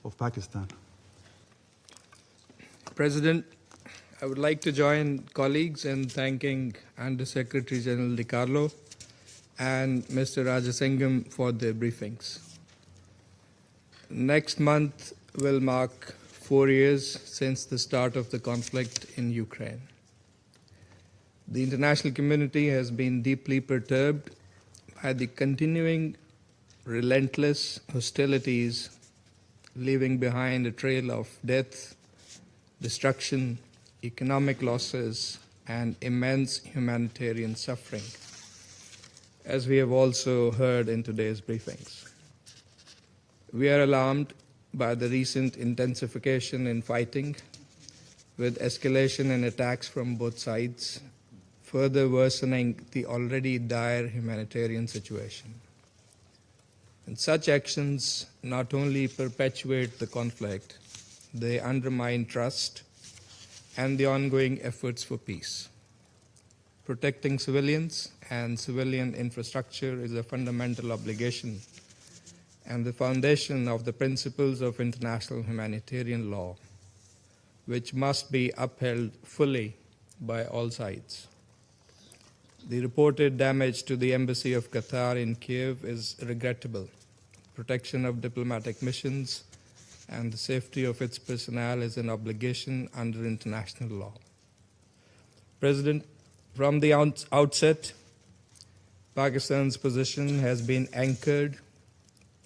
of Pakistan. President, I would like to join colleagues in thanking Under Secretary General DiCarlo and Mr. Rajasingham for their briefings. Next month will mark 4 years since the start of the conflict in Ukraine. The international community has been deeply perturbed by the continuing relentless hostilities, leaving behind a trail of death, destruction, economic losses, and immense humanitarian suffering, as we have also heard in today's briefings. We are alarmed by the recent intensification in fighting, with escalation and attacks from both sides, further worsening the already dire humanitarian situation. And such actions not only perpetuate the conflict, they undermine trust and the ongoing efforts for peace. Protecting civilians and civilian infrastructure is a fundamental obligation and the foundation of the principles of international humanitarian law, which must be upheld fully by all sides. The reported damage to the embassy of Qatar in Kiev is regrettable. Protection of diplomatic missions and the safety of its personnel is an obligation under international law. President, from the outset, Pakistan's position has been anchored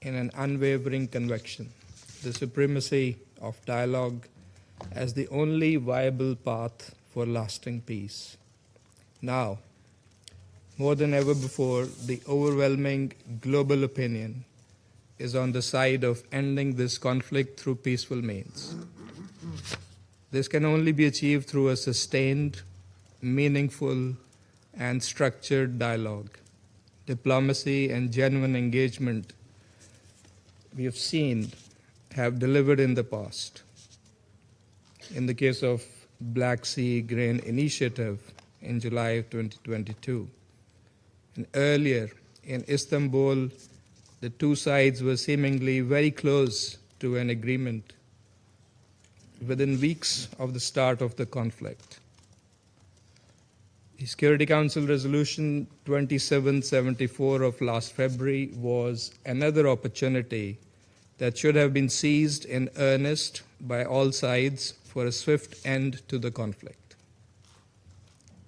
in an unwavering conviction, the supremacy of dialogue as the only viable path for lasting peace. Now, more than ever before, the overwhelming global opinion is on the side of ending this conflict through peaceful means. This can only be achieved through a sustained, meaningful, and structured dialogue. Diplomacy and genuine engagement we have seen have delivered in the past. In the case of Black Sea Grain Initiative in July of 2022, and earlier in Istanbul, the two sides were seemingly very close to an agreement within weeks of the start of the conflict. The Security Council Resolution 2774 of last February was another opportunity that should have been seized in earnest by all sides for a swift end to the conflict.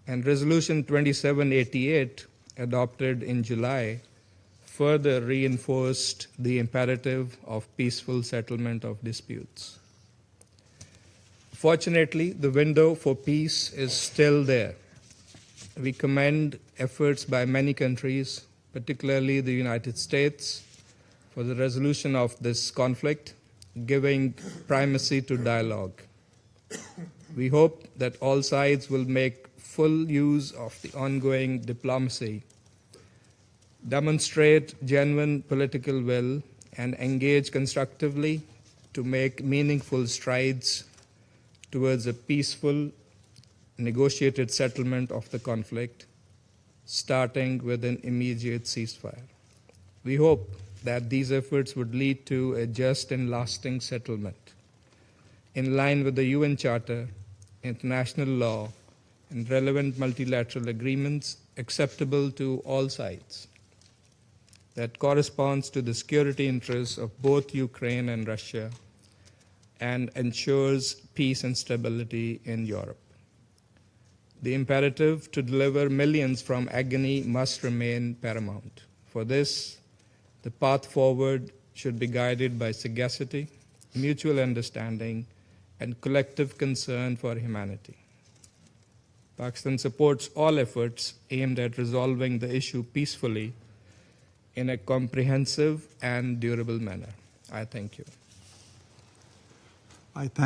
And Resolution 2788, adopted in July, further reinforced the imperative of peaceful settlement of disputes. Fortunately, the window for peace is still there. We commend efforts by many countries, particularly the United States, for the resolution of this conflict, giving primacy to dialogue. We hope that all sides will make full use of the ongoing diplomacy, demonstrate genuine political will, and engage constructively to make meaningful strides towards a peaceful, negotiated settlement of the conflict, starting with an immediate ceasefire. We hope that these efforts would lead to a just and lasting settlement in line with the UN Charter, international law, and relevant multilateral agreements acceptable to all sides, that corresponds to the security interests of both Ukraine and Russia and ensures peace and stability in Europe. The imperative to deliver millions from agony must remain paramount. For this, the path forward should be guided by sagacity, mutual understanding, and collective concern for humanity. Pakistan supports all efforts aimed at resolving the issue peacefully in a comprehensive and durable manner. I thank you. I thank